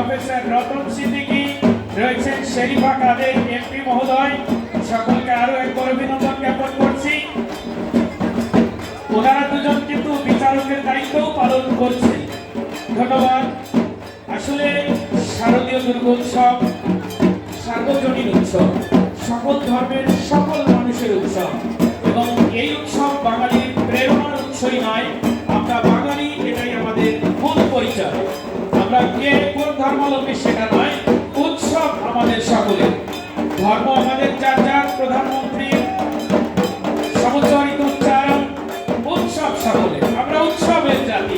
Professor Ratan Siddiqui, রয়েছেন শেরিফা কাদের MP মহোদয়, সকলকে আরো একবার অভিনন্দন জ্ঞাপন করছি। ওনারা দুজন কিন্তু বিচারকের দায়িত্বও পালন করছেন। ধন্যবাদ। আসলে শারদীয় দুর্গোৎসব সার্বজনীন উৎসব, সকল ধর্মের সকল মানুষের উৎসব, এবং এই উৎসব বাঙালির প্রেরণার উৎসই নয়, আমরা বাঙালি, এটাই আমাদের মূল পরিচয়। আমরা কে কোন ধর্মাবলম্বী সেটা নয়, উৎসব আমাদের সকলের। ধর্ম আমাদের যার যার, প্রধানমন্ত্রী সমুচ্চারিত উচ্চারণ, উৎসব সকলের। আমরা উৎসবের জাতি।